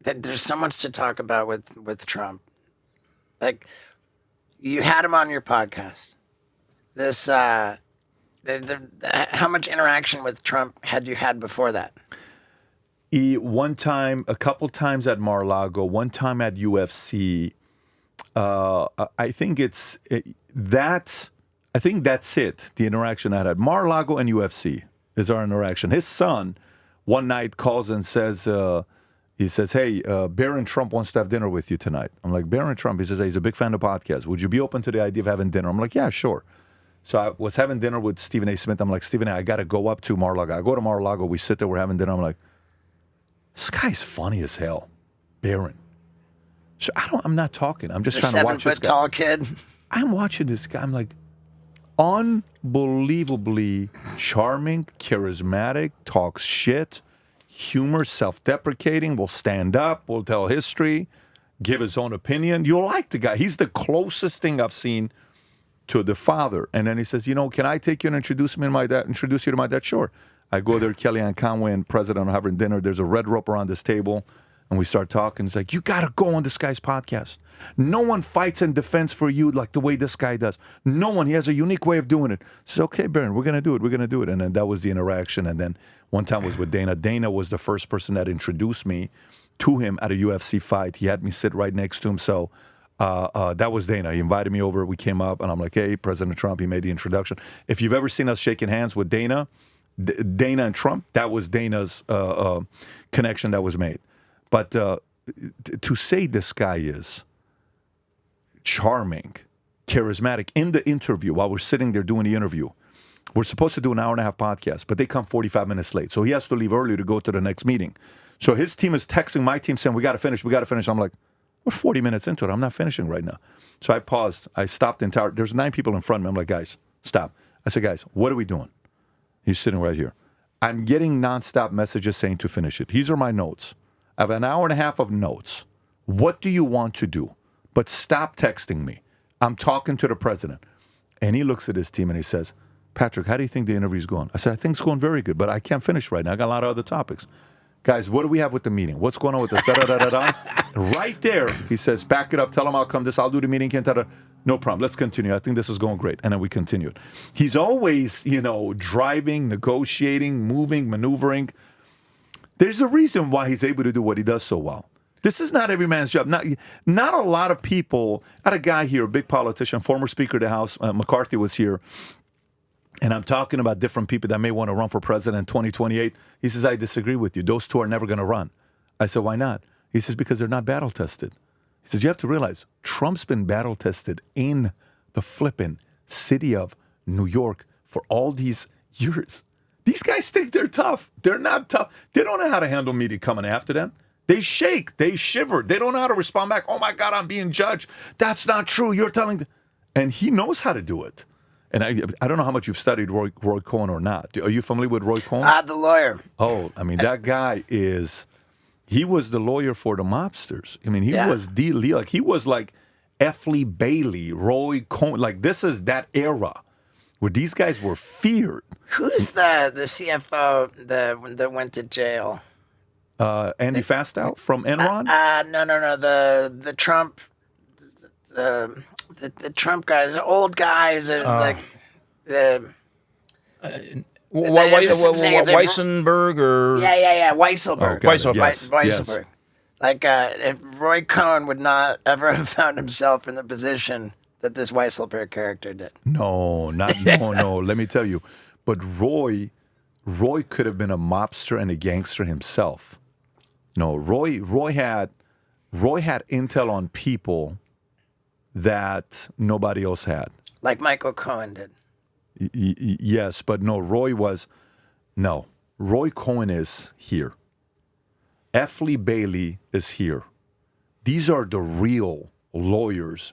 there's so much to talk about with Trump. Like, you had him on your podcast. This, how much interaction with Trump had you had before that? One time, a couple times at Mar-a-Lago, one time at UFC. I think I think that's it. The interaction I had. Mar-a-Lago and UFC is our interaction. His son, one night calls and says, he says, "Hey, Barron Trump wants to have dinner with you tonight." I'm like, "Barron Trump?" He says, "Hey, he's a big fan of podcasts. Would you be open to the idea of having dinner?" I'm like, "Yeah, sure." So I was having dinner with Stephen A. Smith. I'm like, "Stephen A., I got to go up to Mar-a-Lago." I go to Mar-a-Lago. We sit there. We're having dinner. I'm like, "This guy's funny as hell, Barron." So I'm not talking. I'm just trying to watch this guy. 7 foot tall kid. I'm watching this guy. I'm like, unbelievably charming, charismatic, talks shit, humor, self-deprecating, will stand up, will tell history, give his own opinion. You'll like the guy. He's the closest thing I've seen to the father. And then he says, "Can I take you and introduce you to my dad?" Sure. I go there, Kellyanne Conway and President are having dinner. There's a red rope around this table. And we start talking. He's like, "You got to go on this guy's podcast. No one fights in defense for you like the way this guy does. No one. He has a unique way of doing it." I said, "Okay, Barron, we're going to do it. We're going to do it." And then that was the interaction. And then one time was with Dana. Dana was the first person that introduced me to him at a UFC fight. He had me sit right next to him. So that was Dana. He invited me over. We came up. And I'm like, "Hey, President Trump." He made the introduction. If you've ever seen us shaking hands with Dana and Trump, that was Dana's connection that was made. But to say this guy is charming, charismatic, in the interview, while we're sitting there doing the interview, we're supposed to do an hour and a half podcast, but they come 45 minutes late. So he has to leave early to go to the next meeting. So his team is texting my team saying, we got to finish. I'm like, we're 40 minutes into it. I'm not finishing right now. So I paused. I stopped the entire, there's 9 people in front of me. I'm like, "Guys, stop." I said, "Guys, what are we doing?" He's sitting right here. I'm getting nonstop messages saying to finish it. These are my notes. I have an hour and a half of notes. What do you want to do? But stop texting me. I'm talking to the president. And he looks at his team and he says, "Patrick, how do you think the interview's going?" I said, "I think it's going very good, but I can't finish right now. I got a lot of other topics." "Guys, what do we have with the meeting? What's going on with this?" Right there, he says, "Back it up. Tell him I'll come this. I'll do the meeting." "No problem. Let's continue. I think this is going great." And then we continued. He's always, driving, negotiating, moving, maneuvering. There's a reason why he's able to do what he does so well. This is not every man's job. Not a lot of people. I had a guy here, a big politician, former Speaker of the House, McCarthy was here, and I'm talking about different people that may want to run for president in 2028. He says, "I disagree with you. Those two are never going to run." I said, "Why not?" He says, "Because they're not battle tested." He says, "You have to realize Trump's been battle tested in the flippin' city of New York for all these years. These guys think they're tough. They're not tough. They don't know how to handle media coming after them. They shake. They shiver. They don't know how to respond back. 'Oh, my God, I'm being judged. That's not true. You're telling..." And he knows how to do it. And I don't know how much you've studied Roy Cohn or not. Are you familiar with Roy Cohn? The lawyer. Oh, I mean, that guy he was the lawyer for the mobsters. I mean, he was he was like F. Lee Bailey, Roy Cohn. Like, this is that era where these guys were feared. Who's the CFO that went to jail? Andy Fastow from Enron? No. The Trump, the Trump guys, old guys, Weissenberg or Weisselberg. Weisselberg. Yes. Like, if Roy Cohn would not ever have found himself in the position that this Weisselberg character did. No. Let me tell you. But Roy could have been a mobster and a gangster himself. No, Roy had intel on people that nobody else had. Like Michael Cohen did. Yes, but no, Roy Cohn is here. F. Lee Bailey is here. These are the real lawyers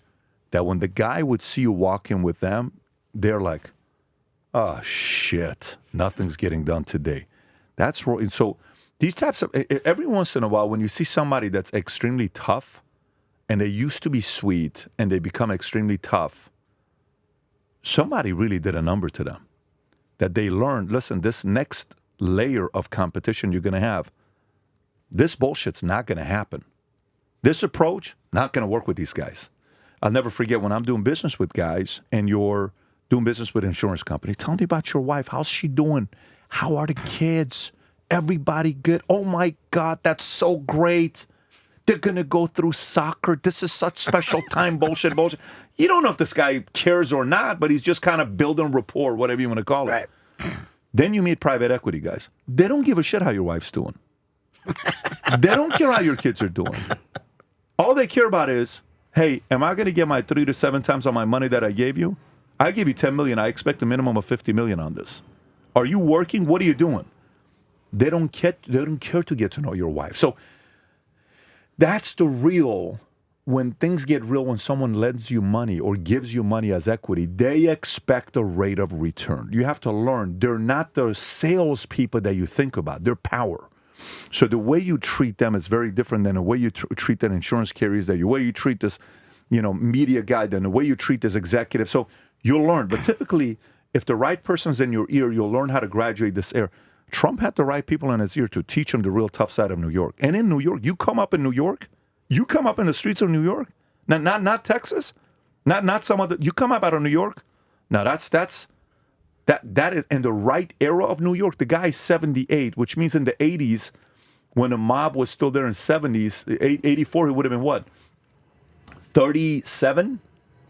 that when the guy would see you walk in with them, they're like, "Oh, shit, nothing's getting done today." That's Roy. So these types of, every once in a while, when you see somebody that's extremely tough and they used to be sweet and they become extremely tough, somebody really did a number to them. That they learned, listen, this next layer of competition you're going to have, This bullshit's not going to happen. This approach, not going to work with these guys. I'll never forget when I'm doing business with guys and you're doing business with an insurance company. Tell me about your wife. How's she doing? How are the kids? Everybody good? Oh my God, that's so great. They're going to go through soccer. This is such special time. Bullshit. You don't know if this guy cares or not, but he's just kind of building rapport, whatever you want to call it. Right. Then you meet private equity guys. They don't give a shit how your wife's doing. They don't care how your kids are doing. All they care about is, hey, am I going to get my 3 to 7 times on my money that I gave you? I gave you $10 million. I expect a minimum of $50 million on this. Are you working? What are you doing? They don't care to get to know your wife. So that's the real, when things get real, when someone lends you money or gives you money as equity, they expect a rate of return. You have to learn, they're not the salespeople that you think about. They're power. So the way you treat them is very different than the way you treat that insurance carriers, the way you treat this, media guy, than the way you treat this executive. So you'll learn. But typically, if the right person's in your ear, you'll learn how to graduate this air. Trump had the right people in his ear to teach him the real tough side of New York. And in New York, you come up in New York, you come up in the streets of New York, not Texas, not some other. You come up out of New York. Now that is in the right era of New York. The guy's 78, which means in the 80s, when the mob was still there in 70s, 84, he would have been what? 37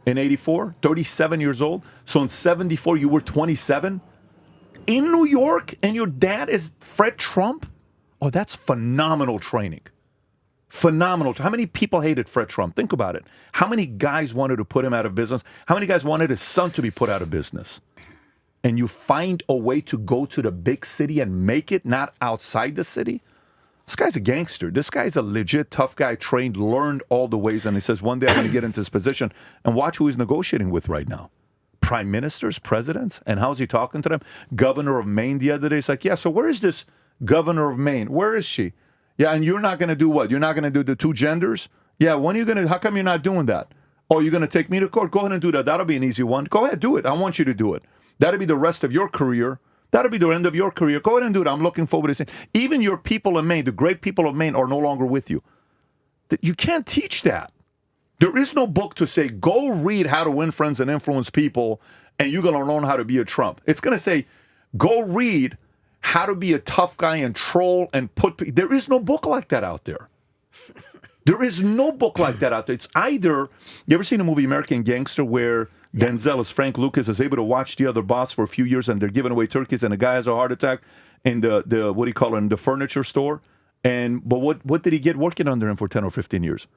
in 84, 37 years old. So in 74, you were 27 in New York, and your dad is Fred Trump. Oh, that's phenomenal training. Phenomenal. How many people hated Fred Trump? Think about it. How many guys wanted to put him out of business? How many guys wanted his son to be put out of business? And you find a way to go to the big city and make it, not outside the city? This guy's a gangster. This guy's a legit tough guy, trained, learned all the ways, and he says, one day I'm going to get into this position. And watch who he's negotiating with right now. Prime ministers, presidents, and how's he talking to them? Governor of Maine the other day, it's like, yeah, so where is this governor of Maine? Where is she? Yeah, and you're not going to do what? You're not going to do the two genders? Yeah, when are you going to, how come you're not doing that? Oh, you're going to take me to court? Go ahead and do that. That'll be an easy one. Go ahead, do it. I want you to do it. That'll be the rest of your career. That'll be the end of your career. Go ahead and do it. I'm looking forward to seeing. Even your people in Maine, the great people of Maine, are no longer with you. You can't teach that. There is no book to say, go read How to Win Friends and Influence People, and you're going to learn how to be a Trump. It's going to say, go read How to Be a Tough Guy and Troll and Put... There is no book like that out there. There is no book like that out there. It's either... You ever seen the movie American Gangster where Denzel, as Frank Lucas, is able to watch the other boss for a few years and they're giving away turkeys and the guy has a heart attack in the what do you call it, in the furniture store? But what did he get working under him for 10 or 15 years?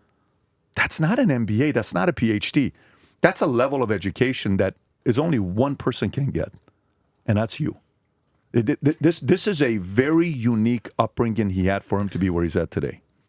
That's not an MBA. That's not a PhD. That's a level of education that is only one person can get, and that's you. This is a very unique upbringing he had for him to be where he's at today.